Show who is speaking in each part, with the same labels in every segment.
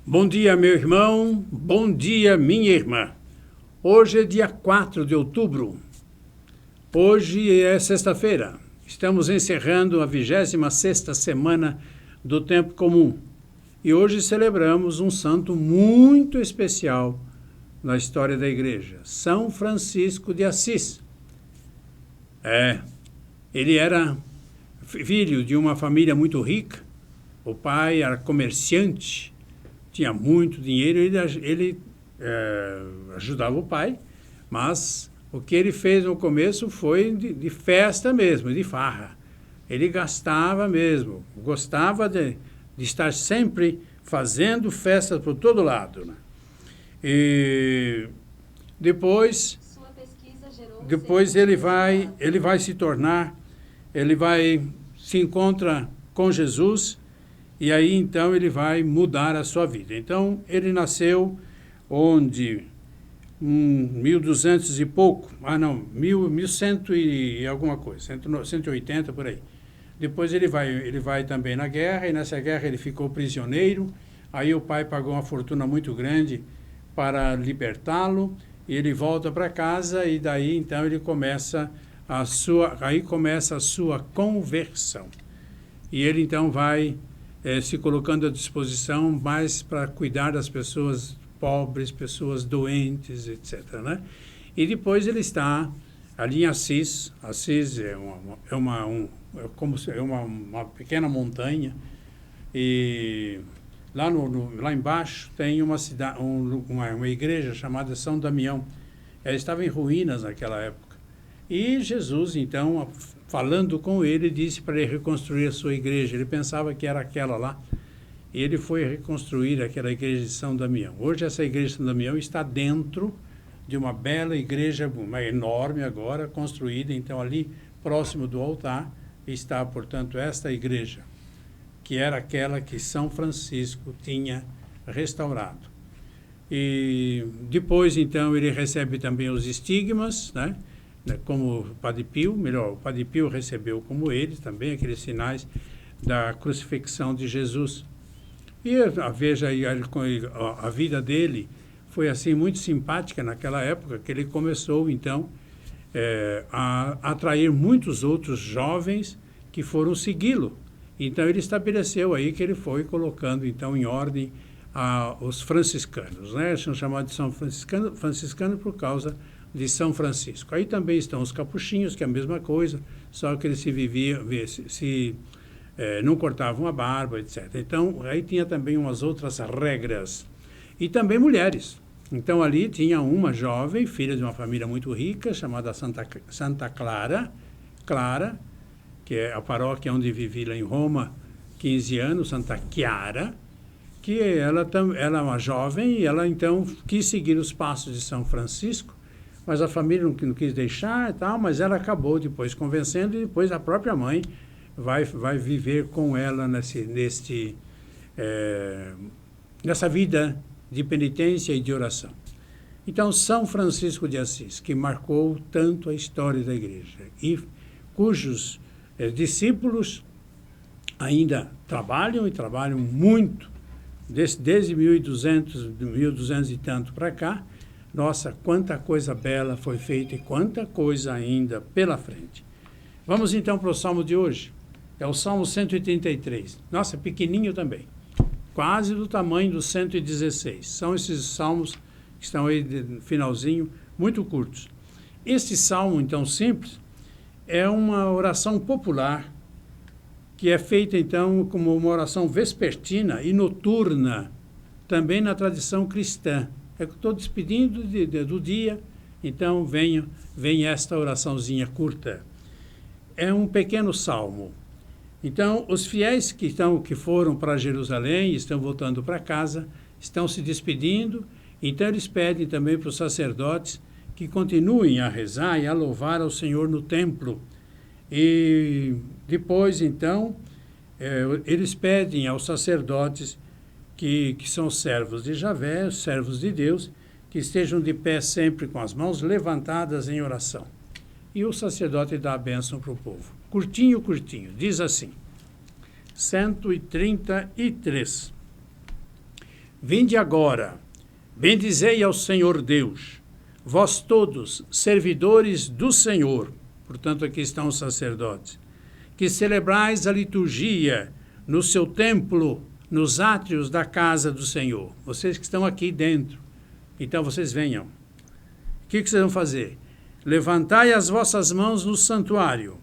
Speaker 1: Bom dia, meu irmão. Bom dia, minha irmã. Hoje é dia 4 de outubro. Hoje é sexta-feira. Estamos encerrando a 26ª semana do Tempo Comum. E hoje celebramos um santo muito especial na história da Igreja, São Francisco de Assis. Ele era filho de uma família muito rica. O pai era comerciante, tinha muito dinheiro, ele ajudava o pai, mas o que ele fez no começo foi de festa mesmo, de farra. Ele gastava mesmo, gostava de estar sempre fazendo festa por todo lado, né? E depois ele vai se encontra com Jesus. E aí, então, ele vai mudar a sua vida. Então, ele nasceu onde? 1200 e pouco. 1100 e alguma coisa. 180, por aí. Depois ele vai também na guerra, e nessa guerra ele ficou prisioneiro. Aí o pai pagou uma fortuna muito grande para libertá-lo. E ele volta para casa, e daí, então, ele começa a sua conversão. E ele, então, vai se colocando à disposição mais para cuidar das pessoas pobres, pessoas doentes, etc., né? E depois ele está ali em Assis. Assis é uma pequena montanha, e lá embaixo tem uma igreja chamada São Damião. Ela estava em ruínas naquela época. E Jesus, então, falando com ele, disse para ele reconstruir a sua igreja. Ele pensava que era aquela lá. E ele foi reconstruir aquela igreja de São Damião. Hoje essa igreja de São Damião está dentro de uma bela igreja, uma enorme agora, construída. Então, ali, próximo do altar, está, portanto, esta igreja, que era aquela que São Francisco tinha restaurado. E depois, então, ele recebe também os estigmas, né? Como o Padre Pio, o Padre Pio recebeu como ele também aqueles sinais da crucifixão de Jesus. E veja aí, a vida dele foi assim muito simpática naquela época, que ele começou então a atrair muitos outros jovens que foram segui-lo. Então ele estabeleceu aí que ele foi colocando então em ordem os franciscanos, né? São chamados de São franciscano por causa de São Francisco. Aí também estão os capuchinhos, que é a mesma coisa, só que eles não cortavam a barba, etc. Então, aí tinha também umas outras regras. E também mulheres. Então, ali tinha uma jovem, filha de uma família muito rica, chamada Santa Clara, que é a paróquia onde vivi lá em Roma, 15 anos, Santa Chiara, que ela é uma jovem, e ela, então, quis seguir os passos de São Francisco, mas a família não quis deixar e tal, mas ela acabou depois convencendo, e depois a própria mãe vai viver com ela nessa vida de penitência e de oração. Então, São Francisco de Assis, que marcou tanto a história da Igreja, e cujos discípulos ainda trabalham muito, desde 1200 e tanto para cá. Nossa, quanta coisa bela foi feita e quanta coisa ainda pela frente. Vamos então para o Salmo de hoje. É o Salmo 183. Nossa, pequenininho também. Quase do tamanho do 116. São esses salmos que estão aí no finalzinho, muito curtos. Este salmo, então, simples, é uma oração popular que é feita, então, como uma oração vespertina e noturna, também na tradição cristã. É que estou despedindo do dia, então vem esta oraçãozinha curta. É um pequeno salmo. Então, os fiéis que foram para Jerusalém, estão voltando para casa, estão se despedindo, então eles pedem também para os sacerdotes que continuem a rezar e a louvar ao Senhor no templo. E depois, então, eles pedem aos sacerdotes que são servos de Javé, servos de Deus, que estejam de pé sempre com as mãos levantadas em oração. E o sacerdote dá a bênção para o povo. Curtinho, diz assim, 133. Vinde agora, bendizei ao Senhor Deus, vós todos, servidores do Senhor, portanto aqui estão os sacerdotes, que celebrais a liturgia no seu templo, nos átrios da casa do Senhor. Vocês que estão aqui dentro, então vocês venham. O que vocês vão fazer? Levantai as vossas mãos no santuário,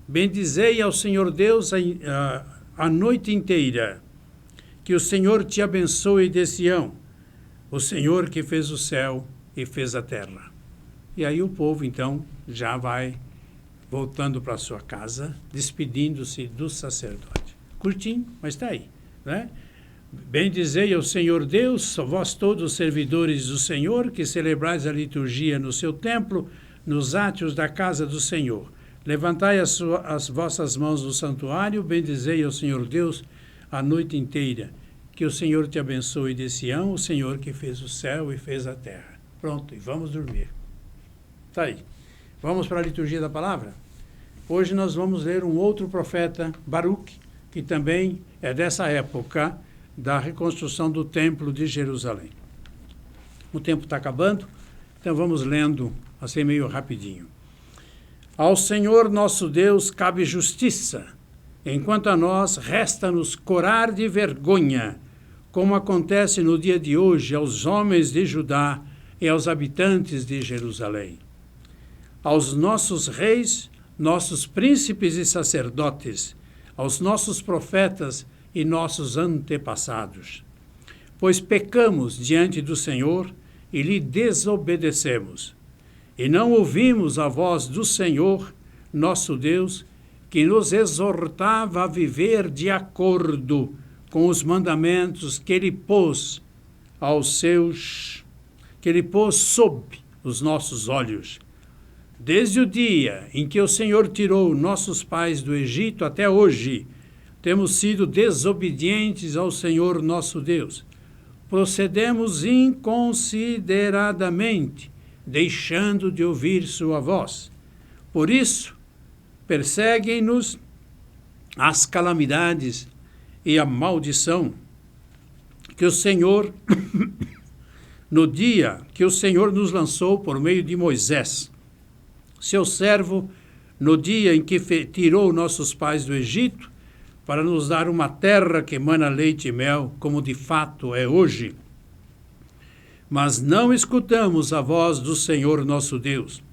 Speaker 1: bendizei ao Senhor Deus a noite inteira, que o Senhor te abençoe de Sião, o Senhor que fez o céu e fez a terra. E aí o povo, então, já vai voltando para a sua casa, despedindo-se do sacerdote. Curtinho, mas está aí, né? Bendizei ao Senhor Deus, vós todos servidores do Senhor, que celebrais a liturgia no seu templo, nos átrios da casa do Senhor. Levantai as vossas mãos no santuário, bendizei ao Senhor Deus a noite inteira. Que o Senhor te abençoe de Sião, o Senhor que fez o céu e fez a terra. Pronto, e vamos dormir. Está aí. Vamos para a liturgia da palavra? Hoje nós vamos ler um outro profeta, Baruque, que também é dessa época da reconstrução do templo de Jerusalém. O tempo está acabando, então vamos lendo assim meio rapidinho. Ao Senhor nosso Deus cabe justiça, enquanto a nós resta-nos corar de vergonha, como acontece no dia de hoje aos homens de Judá e aos habitantes de Jerusalém. Aos nossos reis, nossos príncipes e sacerdotes, aos nossos profetas e nossos antepassados. Pois pecamos diante do Senhor e lhe desobedecemos, e não ouvimos a voz do Senhor, nosso Deus, que nos exortava a viver de acordo com os mandamentos que ele pôs sob os nossos olhos. Desde o dia em que o Senhor tirou nossos pais do Egito até hoje, temos sido desobedientes ao Senhor nosso Deus. Procedemos inconsideradamente, deixando de ouvir sua voz. Por isso, perseguem-nos as calamidades e a maldição que o Senhor, no dia que o Senhor nos lançou por meio de Moisés, seu servo, no dia em que tirou nossos pais do Egito, para nos dar uma terra que emana leite e mel, como de fato é hoje. Mas não escutamos a voz do Senhor nosso Deus,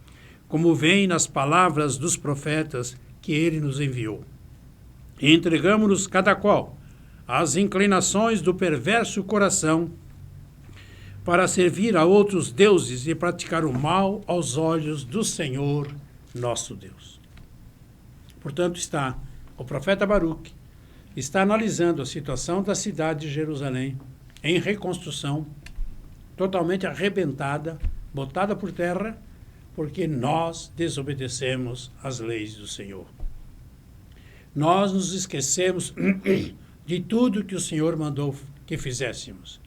Speaker 1: como vem nas palavras dos profetas que ele nos enviou. E entregamos-nos cada qual às inclinações do perverso coração, para servir a outros deuses e praticar o mal aos olhos do Senhor nosso Deus. Portanto, o profeta Baruque está analisando a situação da cidade de Jerusalém em reconstrução, totalmente arrebentada, botada por terra, porque nós desobedecemos às leis do Senhor. Nós nos esquecemos de tudo que o Senhor mandou que fizéssemos.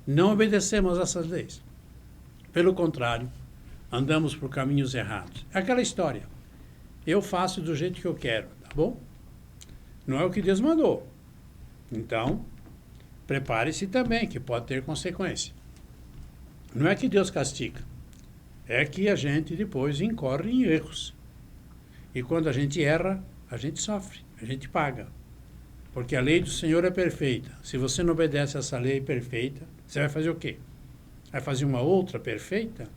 Speaker 1: Não obedecemos essas leis. Pelo contrário, andamos por caminhos errados. É aquela história. Eu faço do jeito que eu quero, tá bom? Não é o que Deus mandou. Então, prepare-se também, que pode ter consequência. Não é que Deus castiga. É que a gente depois incorre em erros. E quando a gente erra, a gente sofre, a gente paga. Porque a lei do Senhor é perfeita. Se você não obedece a essa lei perfeita, você vai fazer o quê? Vai fazer uma outra perfeita?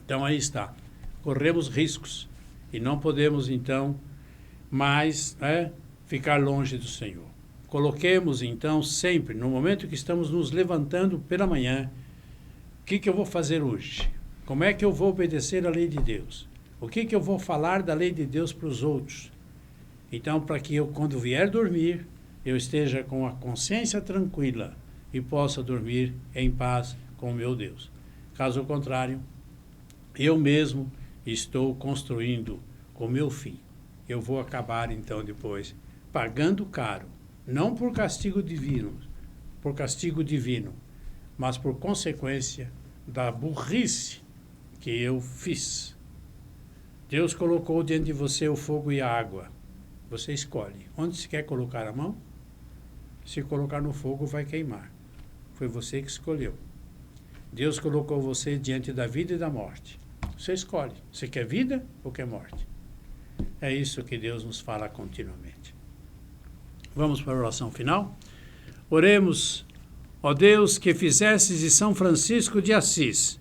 Speaker 1: Então aí está. Corremos riscos e não podemos, então, mais ficar longe do Senhor. Coloquemos, então, sempre, no momento que estamos nos levantando pela manhã, o que eu vou fazer hoje? Como é que eu vou obedecer à lei de Deus? O que eu vou falar da lei de Deus para os outros? Então, para que eu, quando vier dormir, eu esteja com a consciência tranquila e possa dormir em paz com o meu Deus. Caso contrário, eu mesmo estou construindo o meu fim. Eu vou acabar, então, depois, pagando caro, não por castigo divino, mas por consequência da burrice que eu fiz. Deus colocou diante de você o fogo e a água. Você escolhe. Onde se quer colocar a mão? Se colocar no fogo, vai queimar. Foi você que escolheu. Deus colocou você diante da vida e da morte. Você escolhe. Você quer vida ou quer morte? É isso que Deus nos fala continuamente. Vamos para a oração final? Oremos. Ó Deus, que fizestes de São Francisco de Assis,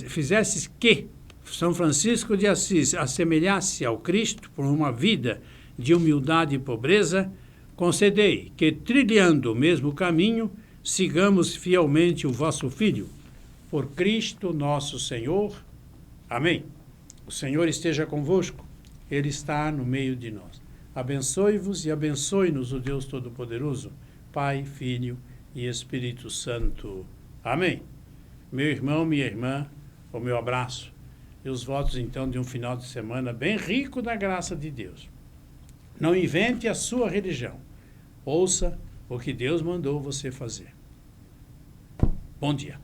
Speaker 1: fizestes que São Francisco de Assis assemelhasse ao Cristo por uma vida de humildade e pobreza, concedei que, trilhando o mesmo caminho, sigamos fielmente o vosso Filho. Por Cristo nosso Senhor. Amém. O Senhor esteja convosco. Ele está no meio de nós. Abençoe-vos e abençoe-nos o Deus Todo-Poderoso, Pai, Filho e Espírito Santo. Amém. Meu irmão, minha irmã, o meu abraço e os votos, então, de um final de semana bem rico da graça de Deus. Não invente a sua religião. Ouça o que Deus mandou você fazer. Bom dia.